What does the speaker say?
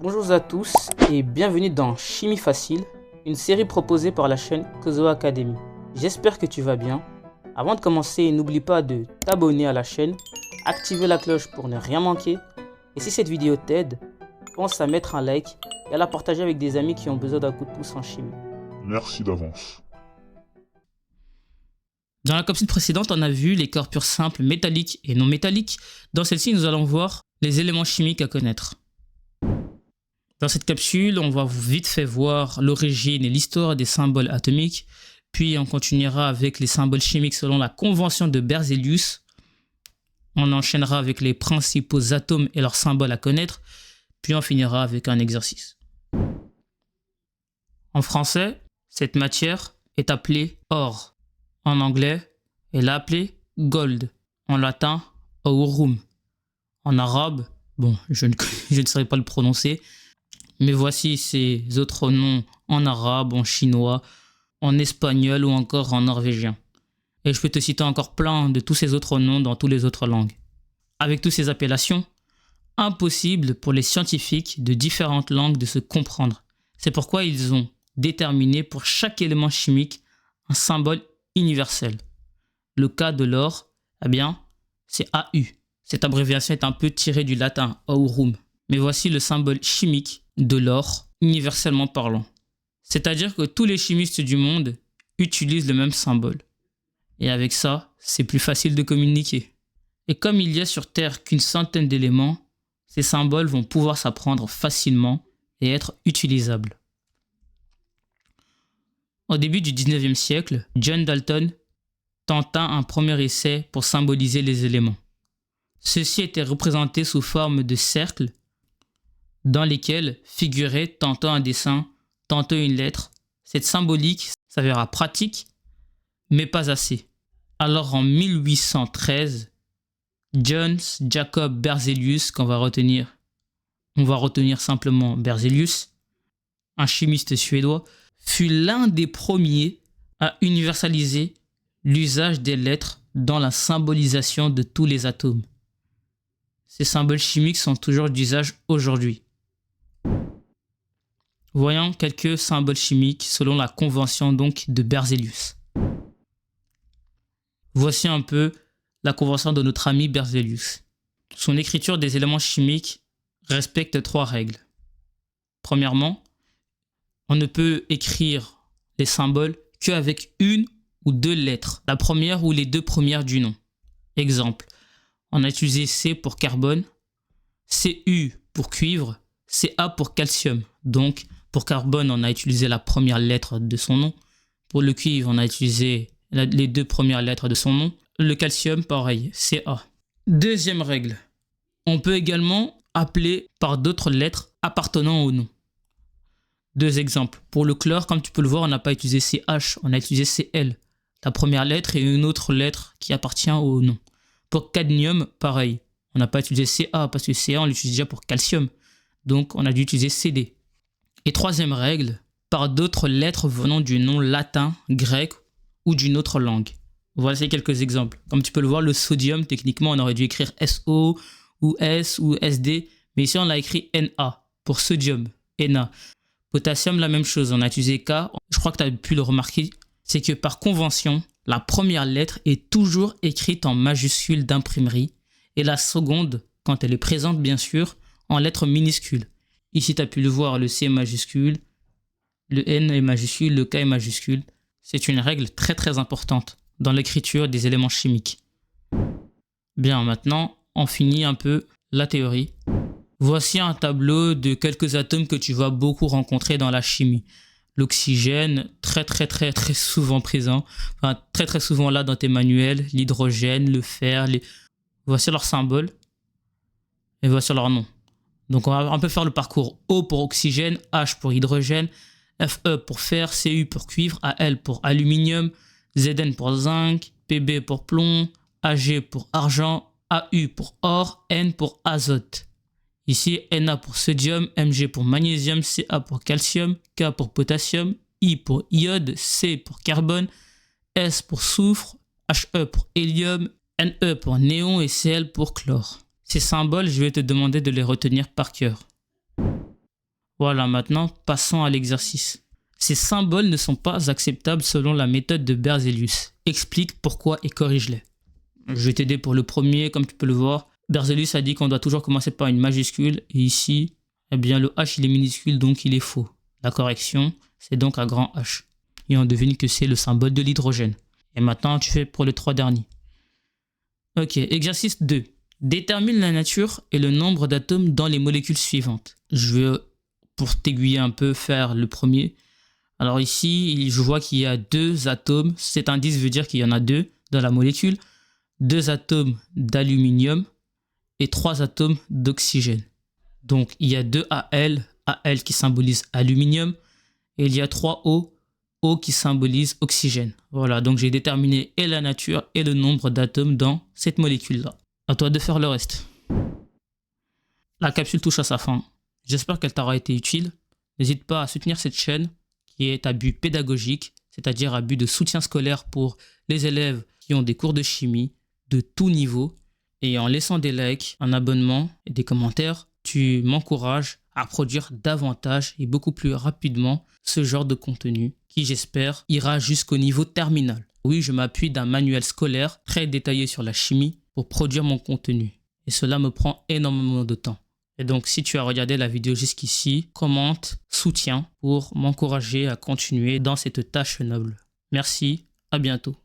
Bonjour à tous et bienvenue dans Chimie Facile, une série proposée par la chaîne Kozo Academy. J'espère que tu vas bien. Avant de commencer, n'oublie pas de t'abonner à la chaîne, activer la cloche pour ne rien manquer. Et si cette vidéo t'aide, pense à mettre un like et à la partager avec des amis qui ont besoin d'un coup de pouce en chimie. Merci d'avance. Dans la capsule précédente, on a vu les corps purs simples, métalliques et non métalliques. Dans celle-ci, nous allons voir les éléments chimiques à connaître. Dans cette capsule, on va vite fait voir l'origine et l'histoire des symboles atomiques, puis on continuera avec les symboles chimiques selon la convention de Berzelius. On enchaînera avec les principaux atomes et leurs symboles à connaître, puis on finira avec un exercice. En français, cette matière est appelée or. En anglais, elle est appelée gold. En latin, aurum. En arabe, je ne saurais pas le prononcer, mais voici ces autres noms en arabe, en chinois, en espagnol ou encore en norvégien. Et je peux te citer encore plein de tous ces autres noms dans toutes les autres langues. Avec toutes ces appellations, impossible pour les scientifiques de différentes langues de se comprendre. C'est pourquoi ils ont déterminé pour chaque élément chimique un symbole universel. Le cas de l'or, c'est AU. Cette abréviation est un peu tirée du latin aurum. Mais voici le symbole chimique de l'or, universellement parlant. C'est-à-dire que tous les chimistes du monde utilisent le même symbole. Et avec ça, c'est plus facile de communiquer. Et comme il y a sur Terre qu'une centaine d'éléments, ces symboles vont pouvoir s'apprendre facilement et être utilisables. Au début du 19e siècle, John Dalton tenta un premier essai pour symboliser les éléments. Ceux-ci étaient représentés sous forme de cercles dans lesquels figurait tantôt un dessin, tantôt une lettre. Cette symbolique s'avéra pratique, mais pas assez. Alors en 1813, Johannes Jacob Berzelius, on va retenir simplement Berzelius, un chimiste suédois, fut l'un des premiers à universaliser l'usage des lettres dans la symbolisation de tous les atomes. Ces symboles chimiques sont toujours d'usage aujourd'hui. Voyons quelques symboles chimiques selon la convention de Berzelius. Voici un peu la convention de notre ami Berzelius. Son écriture des éléments chimiques respecte 3 règles. Premièrement, on ne peut écrire les symboles qu'avec une ou 2 lettres, la première ou les 2 premières du nom. Exemple, on a utilisé C pour carbone, Cu pour cuivre, Ca pour calcium. Donc, pour carbone, on a utilisé la première lettre de son nom. Pour le cuivre, on a utilisé les 2 premières lettres de son nom. Le calcium, pareil, Ca. Deuxième règle, on peut également appeler par d'autres lettres appartenant au nom. 2 exemples. Pour le chlore, comme tu peux le voir, on n'a pas utilisé CH, on a utilisé Cl. La première lettre et une autre lettre qui appartient au nom. Pour cadmium, pareil. On n'a pas utilisé Ca parce que Ca, on l'utilise déjà pour calcium. Donc, on a dû utiliser Cd. Et troisième règle, par d'autres lettres venant du nom latin, grec ou d'une autre langue. Voici quelques exemples. Comme tu peux le voir, le sodium, techniquement, on aurait dû écrire SO ou S ou SD. Mais ici, on a écrit Na pour sodium, Na. Potassium, la même chose, on a utilisé K. Je crois que tu as pu le remarquer, c'est que par convention, la première lettre est toujours écrite en majuscule d'imprimerie et la seconde, quand elle est présente bien sûr, en lettres minuscules. Ici, tu as pu le voir, le C est majuscule, le N est majuscule, le K est majuscule. C'est une règle très très importante dans l'écriture des éléments chimiques. Bien, maintenant, on finit un peu la théorie. Voici un tableau de quelques atomes que tu vas beaucoup rencontrer dans la chimie. L'oxygène, très souvent présent, très souvent là dans tes manuels, l'hydrogène, le fer, voici leurs symboles et voici leurs noms. Donc on va un peu faire le parcours. O pour oxygène, H pour hydrogène, Fe pour fer, Cu pour cuivre, Al pour aluminium, Zn pour zinc, Pb pour plomb, Ag pour argent, Au pour or, N pour azote. Ici, Na pour sodium, Mg pour magnésium, Ca pour calcium, K pour potassium, I pour iode, C pour carbone, S pour soufre, He pour hélium, Ne pour néon et Cl pour chlore. Ces symboles, je vais te demander de les retenir par cœur. Voilà, maintenant, passons à l'exercice. Ces symboles ne sont pas acceptables selon la méthode de Berzelius. Explique pourquoi et corrige-les. Je vais t'aider pour le premier, comme tu peux le voir. Berzelius a dit qu'on doit toujours commencer par une majuscule. Et ici, eh bien, le H, il est minuscule, donc il est faux. La correction, c'est donc un grand H. Et on devine que c'est le symbole de l'hydrogène. Et maintenant, tu fais pour les 3 derniers. Ok, exercice 2. Détermine la nature et le nombre d'atomes dans les molécules suivantes. Je vais, pour t'aiguiller un peu, faire le premier. Alors ici, je vois qu'il y a 2 atomes. Cet indice veut dire qu'il y en a 2 dans la molécule. 2 atomes d'aluminium et 3 atomes d'oxygène. Donc il y a 2 Al qui symbolise aluminium, et il y a 3 O qui symbolise oxygène. Voilà, donc j'ai déterminé et la nature et le nombre d'atomes dans cette molécule-là. À toi de faire le reste. La capsule touche à sa fin. J'espère qu'elle t'aura été utile. N'hésite pas à soutenir cette chaîne qui est à but pédagogique, c'est-à-dire à but de soutien scolaire pour les élèves qui ont des cours de chimie de tout niveau. Et en laissant des likes, un abonnement et des commentaires, tu m'encourages à produire davantage et beaucoup plus rapidement ce genre de contenu qui, j'espère, ira jusqu'au niveau terminal. Oui, je m'appuie d'un manuel scolaire très détaillé sur la chimie pour produire mon contenu. Et cela me prend énormément de temps. Et donc, si tu as regardé la vidéo jusqu'ici, commente, soutiens pour m'encourager à continuer dans cette tâche noble. Merci, à bientôt.